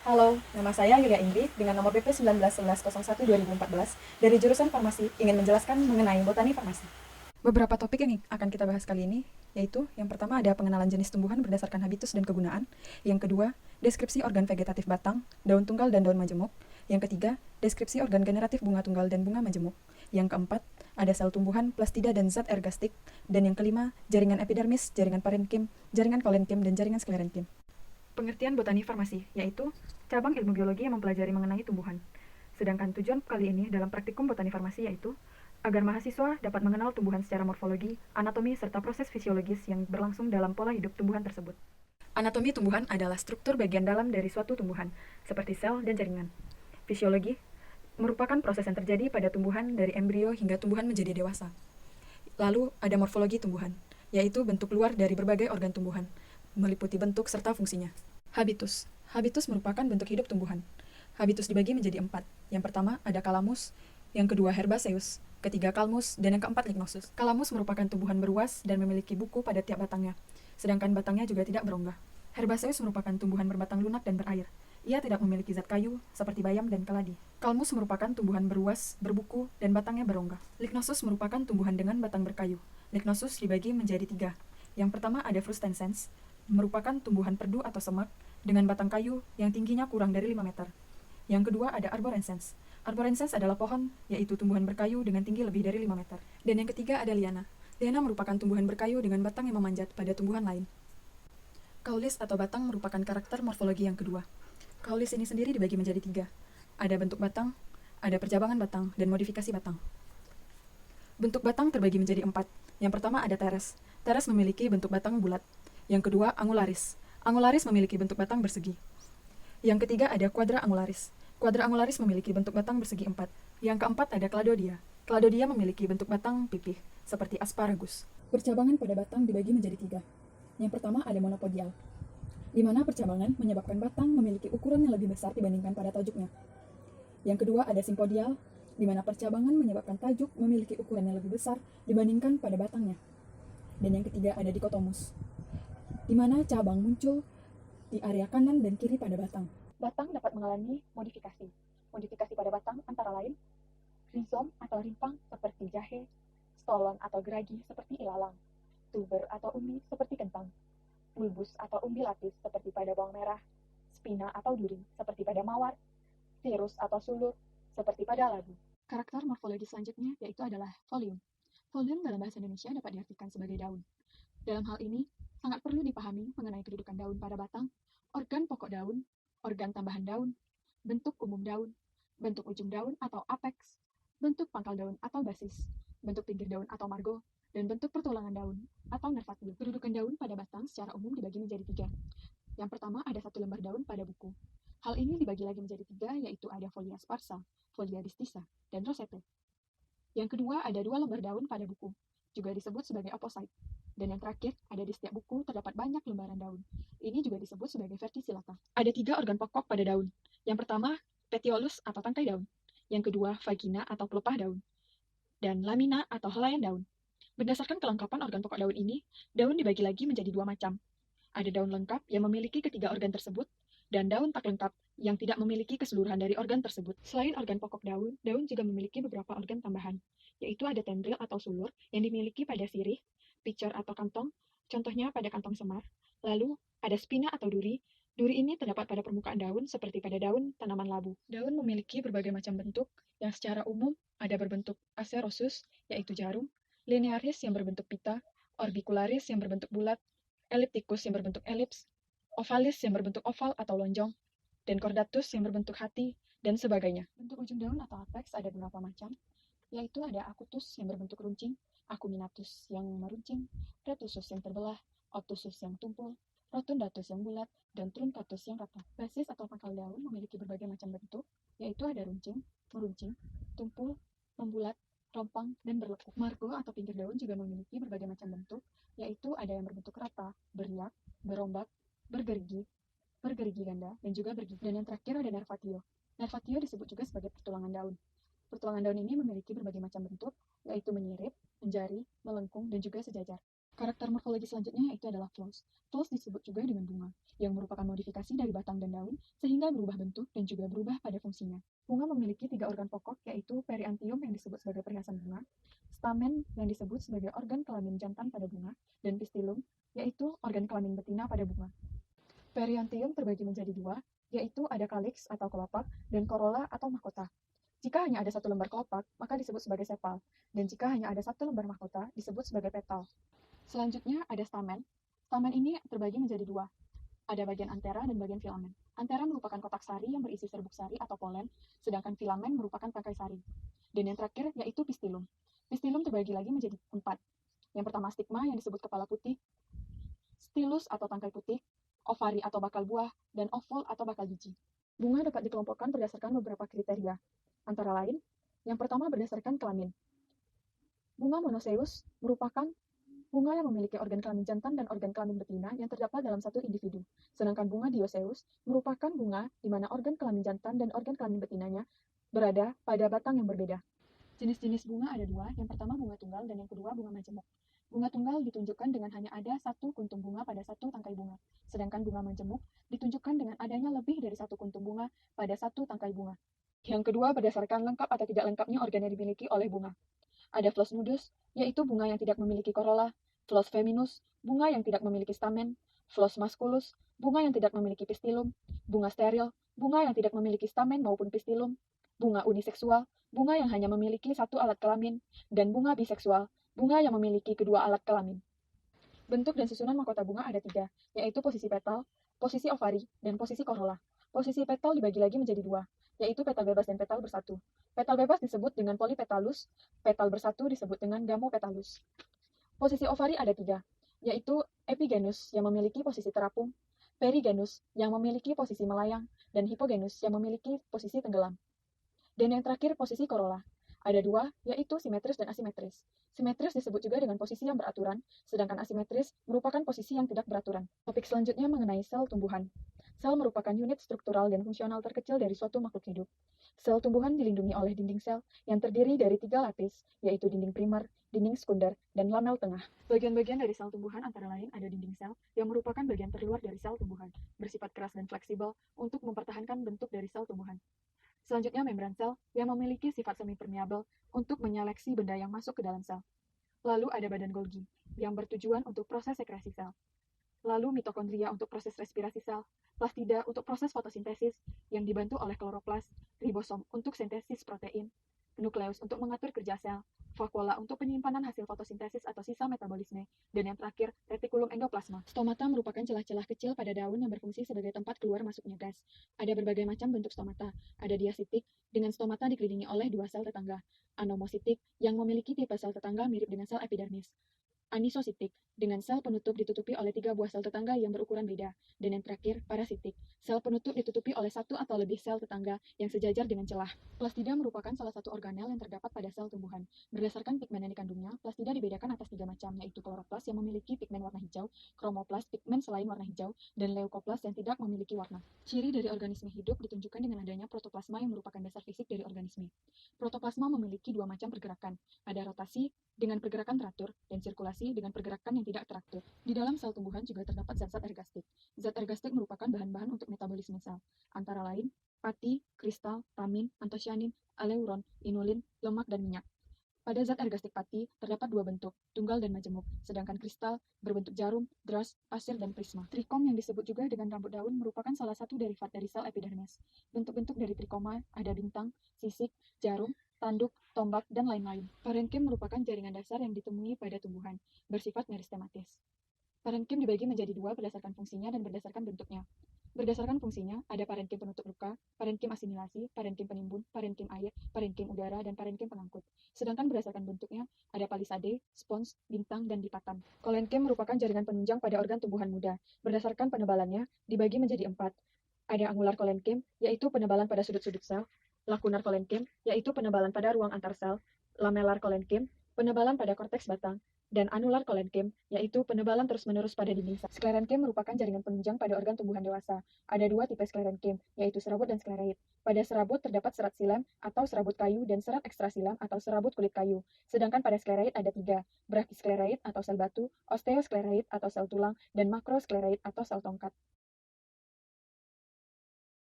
Halo, nama saya Yulia Ingrid dengan nomor BP 191101-2014 dari jurusan Farmasi ingin menjelaskan mengenai botani farmasi. Beberapa topik yang akan kita bahas kali ini yaitu yang pertama ada pengenalan jenis tumbuhan berdasarkan habitus dan kegunaan, yang kedua, deskripsi organ vegetatif batang, daun tunggal dan daun majemuk, yang ketiga, deskripsi organ generatif bunga tunggal dan bunga majemuk, yang keempat, ada sel tumbuhan, plastida dan zat ergastik, dan yang kelima, jaringan epidermis, jaringan parenkim, jaringan kolenkim, dan jaringan sklerenkim. Pengertian botani farmasi, yaitu cabang ilmu biologi yang mempelajari mengenai tumbuhan. Sedangkan tujuan kali ini dalam praktikum botani farmasi yaitu agar mahasiswa dapat mengenal tumbuhan secara morfologi, anatomi, serta proses fisiologis yang berlangsung dalam pola hidup tumbuhan tersebut. Anatomi tumbuhan adalah struktur bagian dalam dari suatu tumbuhan, seperti sel dan jaringan. Fisiologi merupakan proses yang terjadi pada tumbuhan dari embrio hingga tumbuhan menjadi dewasa. Lalu ada morfologi tumbuhan, yaitu bentuk luar dari berbagai organ tumbuhan, meliputi bentuk serta fungsinya. Habitus. Habitus merupakan bentuk hidup tumbuhan. Habitus dibagi menjadi 4. Yang pertama ada Calamus, yang kedua Herbaceus, ketiga Calmus, dan yang keempat Lignosus. Calamus merupakan tumbuhan beruas dan memiliki buku pada tiap batangnya, sedangkan batangnya juga tidak berongga. Herbaceus merupakan tumbuhan berbatang lunak dan berair. Ia tidak memiliki zat kayu seperti bayam dan keladi. Calmus merupakan tumbuhan beruas, berbuku, dan batangnya berongga. Lignosus merupakan tumbuhan dengan batang berkayu. Lignosus dibagi menjadi 3. Yang pertama ada Frustescens, merupakan tumbuhan perdu atau semak dengan batang kayu yang tingginya kurang dari 5 meter. Yang kedua ada Arborescens. Arborescens adalah pohon, yaitu tumbuhan berkayu dengan tinggi lebih dari 5 meter. Dan yang ketiga ada Liana. Liana merupakan tumbuhan berkayu dengan batang yang memanjat pada tumbuhan lain. Kaulis atau batang merupakan karakter morfologi yang kedua. Kaulis ini sendiri dibagi menjadi 3. Ada bentuk batang, ada percabangan batang, dan modifikasi batang. Bentuk batang terbagi menjadi 4. Yang pertama ada teres. Teres memiliki bentuk batang bulat. Yang kedua angularis. Angularis memiliki bentuk batang bersegi. Yang ketiga ada quadraangularis. Quadraangularis memiliki bentuk batang bersegi 4. Yang keempat ada cladodia. Cladodia memiliki bentuk batang pipih, seperti asparagus. Percabangan pada batang dibagi menjadi 3. Yang pertama ada monopodial, di mana percabangan menyebabkan batang memiliki ukuran yang lebih besar dibandingkan pada tajuknya. Yang kedua ada simpodial, di mana percabangan menyebabkan tajuk memiliki ukuran yang lebih besar dibandingkan pada batangnya. Dan yang ketiga ada dikotomus, di mana cabang muncul di area kanan dan kiri pada batang. Batang dapat mengalami modifikasi. Modifikasi pada batang antara lain rizom atau rimpang seperti jahe, stolon atau geragi seperti ilalang, tuber atau umbi seperti kentang, bulbus atau umbi lapis seperti pada bawang merah, spina atau duri seperti pada mawar, tirus atau sulur seperti pada labu. Karakter morfologi selanjutnya yaitu adalah folium. Folium dalam bahasa Indonesia dapat diartikan sebagai daun. Dalam hal ini, sangat perlu dipahami mengenai kedudukan daun pada batang, organ pokok daun, organ tambahan daun, bentuk umum daun, bentuk ujung daun atau apex, bentuk pangkal daun atau basis, bentuk pinggir daun atau margo, dan bentuk pertulangan daun atau nervatio. Kedudukan daun pada batang secara umum dibagi menjadi 3. Yang pertama ada 1 lembar daun pada buku. Hal ini dibagi lagi menjadi 3, yaitu ada folia sparsa, folia distisa, dan rosette. Yang kedua ada 2 lembar daun pada buku, juga disebut sebagai opposite. Dan yang terakhir, ada di setiap buku terdapat banyak lembaran daun. Ini juga disebut sebagai verticillata. Ada 3 organ pokok pada daun. Yang pertama, petiolus atau tangkai daun. Yang kedua, vagina atau pelepah daun. Dan lamina atau helaian daun. Berdasarkan kelengkapan organ pokok daun ini, daun dibagi lagi menjadi 2 macam. Ada daun lengkap yang memiliki ketiga organ tersebut, dan daun tak lengkap yang tidak memiliki keseluruhan dari organ tersebut. Selain organ pokok daun, daun juga memiliki beberapa organ tambahan, yaitu ada tendril atau sulur yang dimiliki pada sirih, picor atau kantong, contohnya pada kantong semar. Lalu ada spina atau duri. Duri ini terdapat pada permukaan daun seperti pada daun tanaman labu. Daun memiliki berbagai macam bentuk yang secara umum ada berbentuk acerosus, yaitu jarum, linearis yang berbentuk pita, orbicularis yang berbentuk bulat, ellipticus yang berbentuk elips, ovalis yang berbentuk oval atau lonjong, dan cordatus yang berbentuk hati, dan sebagainya. Bentuk ujung daun atau apex ada beberapa macam, yaitu ada acutus yang berbentuk runcing, acuminatus yang meruncing, retusus yang terbelah, obtusus yang tumpul, rotundatus yang bulat, dan truncatus yang rata. Basis atau pangkal daun memiliki berbagai macam bentuk, yaitu ada runcing, meruncing, tumpul, membulat, rompang, dan berlekuk. Margo atau pinggir daun juga memiliki berbagai macam bentuk, yaitu ada yang berbentuk rata, beriak, berombak, bergerigi, bergerigi ganda, dan juga bergigi. Dan yang terakhir ada nervatio. Nervatio disebut juga sebagai pertulangan daun. Pertulangan daun ini memiliki berbagai macam bentuk, yaitu menyirip, menjari, melengkung, dan juga sejajar. Karakter morfologi selanjutnya yaitu adalah flows. Flows disebut juga dengan bunga, yang merupakan modifikasi dari batang dan daun sehingga berubah bentuk dan juga berubah pada fungsinya. Bunga memiliki 3 organ pokok, yaitu periantium yang disebut sebagai perhiasan bunga, stamen yang disebut sebagai organ kelamin jantan pada bunga, dan pistilum, yaitu organ kelamin betina pada bunga. Periantium terbagi menjadi 2, yaitu ada kaliks atau kelopak dan corolla atau mahkota. Jika hanya ada satu lembar kelopak, maka disebut sebagai sepal, dan jika hanya ada satu lembar mahkota, disebut sebagai petal. Selanjutnya ada stamen. Stamen ini terbagi menjadi 2. Ada bagian antera dan bagian filamen. Antera merupakan kotak sari yang berisi serbuk sari atau polen, sedangkan filamen merupakan tangkai sari. Dan yang terakhir yaitu pistilum. Pistilum terbagi lagi menjadi 4. Yang pertama stigma yang disebut kepala putih, stilus atau tangkai putih, ovari atau bakal buah, dan ovul atau bakal biji. Bunga dapat dikelompokkan berdasarkan beberapa kriteria. Antara lain, yang pertama berdasarkan kelamin. Bunga monoceus merupakan bunga yang memiliki organ kelamin jantan dan organ kelamin betina yang terdapat dalam satu individu. Sedangkan bunga dioeceus merupakan bunga di mana organ kelamin jantan dan organ kelamin betinanya berada pada batang yang berbeda. Jenis-jenis bunga ada 2, yang pertama bunga tunggal dan yang kedua bunga majemuk. Bunga tunggal ditunjukkan dengan hanya ada satu kuntum bunga pada satu tangkai bunga, sedangkan bunga majemuk ditunjukkan dengan adanya lebih dari satu kuntum bunga pada satu tangkai bunga. Yang kedua berdasarkan lengkap atau tidak lengkapnya organ yang dimiliki oleh bunga. Ada Flos nudus, yaitu bunga yang tidak memiliki corolla, Flos feminus, bunga yang tidak memiliki stamen, Flos masculus, bunga yang tidak memiliki pistilum, bunga steril, bunga yang tidak memiliki stamen maupun pistilum, bunga uniseksual, bunga yang hanya memiliki satu alat kelamin, dan bunga biseksual, bunga yang memiliki kedua alat kelamin. Bentuk dan susunan mahkota bunga ada 3, yaitu posisi petal, posisi ovari, dan posisi corolla. Posisi petal dibagi lagi menjadi 2, yaitu petal bebas dan petal bersatu. Petal bebas disebut dengan polypetalus, petal bersatu disebut dengan gamopetalus. Posisi ovari ada 3, yaitu epigenus yang memiliki posisi terapung, perigenus yang memiliki posisi melayang, dan hipogenus yang memiliki posisi tenggelam. Dan yang terakhir posisi corolla. Ada 2, yaitu simetris dan asimetris. Simetris disebut juga dengan posisi yang beraturan, sedangkan asimetris merupakan posisi yang tidak beraturan. Topik selanjutnya mengenai sel tumbuhan. Sel merupakan unit struktural dan fungsional terkecil dari suatu makhluk hidup. Sel tumbuhan dilindungi oleh dinding sel yang terdiri dari 3 lapis, yaitu dinding primer, dinding sekunder, dan lamel tengah. Bagian-bagian dari sel tumbuhan antara lain ada dinding sel yang merupakan bagian terluar dari sel tumbuhan, bersifat keras dan fleksibel untuk mempertahankan bentuk dari sel tumbuhan. Selanjutnya membran sel yang memiliki sifat semi-permeabel untuk menyeleksi benda yang masuk ke dalam sel. Lalu ada badan Golgi yang bertujuan untuk proses sekresi sel. Lalu mitokondria untuk proses respirasi sel, plastida untuk proses fotosintesis yang dibantu oleh kloroplas, ribosom untuk sintesis protein, nukleus untuk mengatur kerja sel, vakuola untuk penyimpanan hasil fotosintesis atau sisa metabolisme, dan yang terakhir, retikulum endoplasma. Stomata merupakan celah-celah kecil pada daun yang berfungsi sebagai tempat keluar masuknya gas. Ada berbagai macam bentuk stomata. Ada diasitik, dengan stomata dikelilingi oleh 2 sel tetangga. Anomositik, yang memiliki tipe sel tetangga mirip dengan sel epidermis. Anisositik, dengan sel penutup ditutupi oleh 3 buah sel tetangga yang berukuran beda. Dan yang terakhir, parasitik, sel penutup ditutupi oleh 1 atau lebih sel tetangga yang sejajar dengan celah. Plastida merupakan salah satu organel yang terdapat pada sel tumbuhan. Berdasarkan pigmen yang dikandungnya, plastida dibedakan atas 3 macam, yaitu kloroplas yang memiliki pigmen warna hijau, kromoplas pigmen selain warna hijau, dan leukoplas yang tidak memiliki warna. Ciri dari organisme hidup ditunjukkan dengan adanya protoplasma yang merupakan dasar fisik dari organisme. Protoplasma memiliki 2 macam pergerakan, ada rotasi dengan pergerakan teratur dan sirkulasi dengan pergerakan yang tidak teratur. Di dalam sel tumbuhan juga terdapat zat-zat ergastik. Zat ergastik merupakan bahan-bahan untuk metabolisme sel, antara lain pati, kristal, tamin, antosianin, aleuron, inulin, lemak, dan minyak. Pada zat ergastik pati terdapat 2 bentuk, tunggal dan majemuk, sedangkan kristal berbentuk jarum, dras, pasir, dan prisma. Trikom yang disebut juga dengan rambut daun merupakan salah satu derivat dari sel epidermis. Bentuk-bentuk dari trikoma ada bintang, sisik, jarum, tanduk, tombak, dan lain-lain. Parenkim merupakan jaringan dasar yang ditemui pada tumbuhan, bersifat meristematis. Parenkim dibagi menjadi 2 berdasarkan fungsinya dan berdasarkan bentuknya. Berdasarkan fungsinya, ada parenkim penutup luka, parenkim asimilasi, parenkim penimbun, parenkim air, parenkim udara, dan parenkim pengangkut. Sedangkan berdasarkan bentuknya, ada palisade, spons, bintang, dan dipatan. Kolenkim merupakan jaringan penunjang pada organ tumbuhan muda. Berdasarkan penebalannya, dibagi menjadi 4. Ada angular kolenkim, yaitu penebalan pada sudut-sudut sel, lakunar kolenkim, yaitu penebalan pada ruang antar sel, lamellar kolenkim, penebalan pada korteks batang, dan anular kolenkem, yaitu penebalan terus-menerus pada dinding sel. Sklerenkem merupakan jaringan penunjang pada organ tumbuhan dewasa. Ada dua tipe sklerenkem, yaitu serabut dan skleroid. Pada serabut terdapat serat silam atau serabut kayu dan serat ekstrasilam atau serabut kulit kayu. Sedangkan pada skleroid ada tiga, brachiskleroid atau sel batu, osteoskleroid atau sel tulang, dan makroskleroid atau sel tongkat.